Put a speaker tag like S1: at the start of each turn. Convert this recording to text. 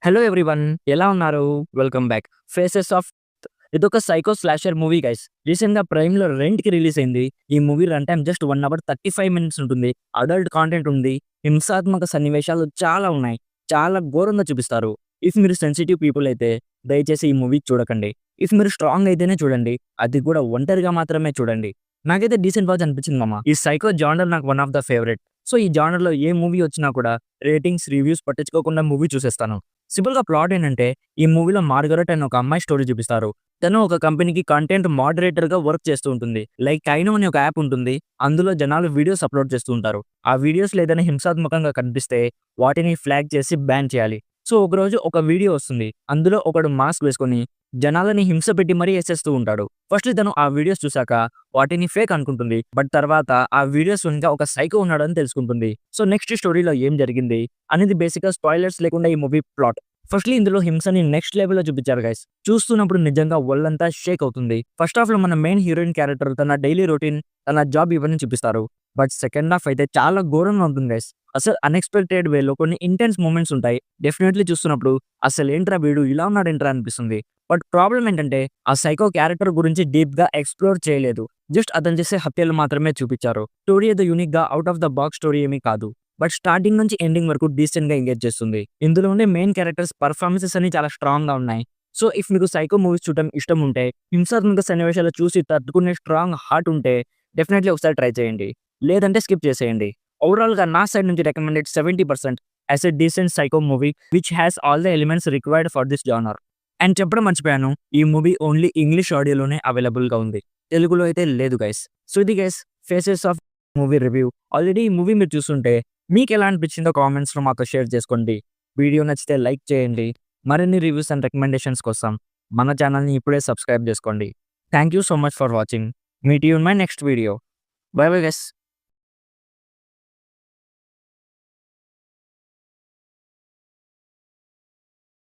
S1: Hello everyone, ఎలా ఉన్నారు? Welcome back. 'Faces of' ఇదొక సైకో స్లాషర్ మూవీ గైస్. రీసెంట్‌గా ప్రైమ్‌లో రెంట్‌కి రిలీజ్ అయింది. ఈ movie run time just 1 hour 35 minutes ఉంటుంది. అడల్ట్ కంటెంట్ ఉంది. హింసాత్మక సన్నివేశాలు చాలా ఉన్నాయి. చాలా ఘోరంగా చూపిస్తారు. ఇఫ్ మీరు సెన్సిటివ్ పీపుల్ అయితే దయచేసి ఈ మూవీ చూడకండి. ఇఫ్ మీరు స్ట్రాంగ్ అయితేనే చూడండి. అది కూడా ఒంటరిగా మాత్రమే చూడండి. నాకైతే డీసెంట్ వాచ్ అనిపించింది మామ. ఈ సైకో జానర్ నాకు one of the favourite. So ఈ జానర్‌లో ఏ మూవీ వచ్చినా కూడా రేటింగ్స్, రివ్యూస్ పట్టించుకోకుండా మూవీ చూసేస్తాను. సింపుల్‌గా ప్లాట్ ఏంటంటే, ఈ మూవీలో మార్గరెట్ అనే ఒక అమ్మాయి స్టోరీ చూపిస్తారు. తను ఒక కంపెనీకి కంటెంట్ మోడరేటర్‌గా వర్క్ చేస్తూ ఉంటుంది. లైక్ కైనో అనే ఒక యాప్ ఉంటుంది. అందులో జనాలు వీడియోస్ అప్‌లోడ్ చేస్తూ ఉంటారు. ఆ వీడియోస్‌లో ఏదైనా హింసాత్మకంగా కనిపిస్తే వాటిని ఫ్లాగ్ చేసి బ్యాన్ చేయాలి. సో ఒకరోజు ఒక వీడియో వస్తుంది. అందులో ఒకడు మాస్క్ వేసుకొని జనాలని హింస పెట్టి మరీ యేసేస్తూ ఉంటాడు. ఫస్ట్ తను ఆ వీడియోస్ చూసాక వాటిని ఫేక్ అనుకుంటుంది. బట్ తర్వాత ఆ వీడియోస్ వెనుక ఒక సైకో ఉన్నాడని తెలుసుకుంటుంది. సో నెక్స్ట్ స్టోరీలో ఏం జరిగింది అనేది బేసిక్‌గా స్పాయిలర్స్ లేకుండా ఈ మూవీ ప్లాట్. ఫస్ట్‌లీ ఇందులో హింసని నెక్స్ట్ లెవెల్‌లో చూపించారు గైస్. చూస్తున్నప్పుడు నిజంగా ఒళ్ళంతా షేక్ అవుతుంది. ఫస్ట్ హాఫ్‌లో మన మెయిన్ హీరోయిన్ క్యారెక్టర్ తన డైలీ రొటీన్, తన జాబ్ ఇవన్నీ చూపిస్తారు. బట్ సెకండ్ హాఫ్ అయితే చాలా ఘోరంగా ఉంటుంది గైస్. అసలు అన్‌ఎక్స్‌పెక్టెడ్ వేలో కొన్ని ఇంటెన్స్ మూమెంట్స్ ఉంటాయి. డెఫినైట్‌లీ చూస్తున్నప్పుడు అసలేంట్రా వీడు ఇలా ఉన్నాడేంట్రా అనిపిస్తుంది. బట్ ప్రాబ్లమ్ ఏంటంటే ఆ సైకో క్యారెక్టర్ గురించి డీప్‌గా ఎక్స్‌ప్లోర్ చేయలేదు. జస్ట్ అతను చేసే హత్యలు మాత్రమే చూపించారు. స్టోరీ ఏదో యూనిక్‌గా out of the box story ఏమీ కాదు. బట్ స్టార్టింగ్ నుంచి ఎండింగ్ వరకు డీసెంట్‌గా ఎంగేజ్ చేస్తుంది. ఇందులో ఉండే మెయిన్ క్యారెక్టర్స్ పెర్ఫార్మెన్సెస్ అన్ని చాలా స్ట్రాంగ్‌గా ఉన్నాయి. సో ఇఫ్ మీకు సైకో మూవీస్ చూడటం ఇష్టం ఉంటే, హింసాత్మక సన్నివేశాలు చూసి తట్టుకునే స్ట్రాంగ్ హార్ట్ ఉంటే డెఫినైట్‌లీ ఒకసారి ట్రై చేయండి. లేదంటే స్కిప్ చేసేయండి. ఓవరాల్‌గా నా సైడ్ నుంచి recommended 70% as a decent psycho movie which has all the elements required for this genre. And చెప్పడం మర్చిపోయాను. ఈ మూవీ ఓన్లీ ఇంగ్లీష్ ఆడియోలోనే అవైలబుల్‌గా ఉంది. తెలుగులో అయితే లేదు గైస్. సో ఇది guys 'faces of' movie review. Already ఈ మూవీ మీరు చూసుంటే మీకెలా అనిపించిందో కామెంట్స్‌లో మాతో షేర్ చేసుకోండి. వీడియో నచ్చితే లైక్ చేయండి. మరిన్ని రివ్యూస్ అండ్ రికమెండేషన్స్ కోసం మన ఛానెల్‌ని ఇప్పుడే సబ్స్క్రైబ్ చేసుకోండి. Thank you so much for watching. Meet you in my next video. By bye guys.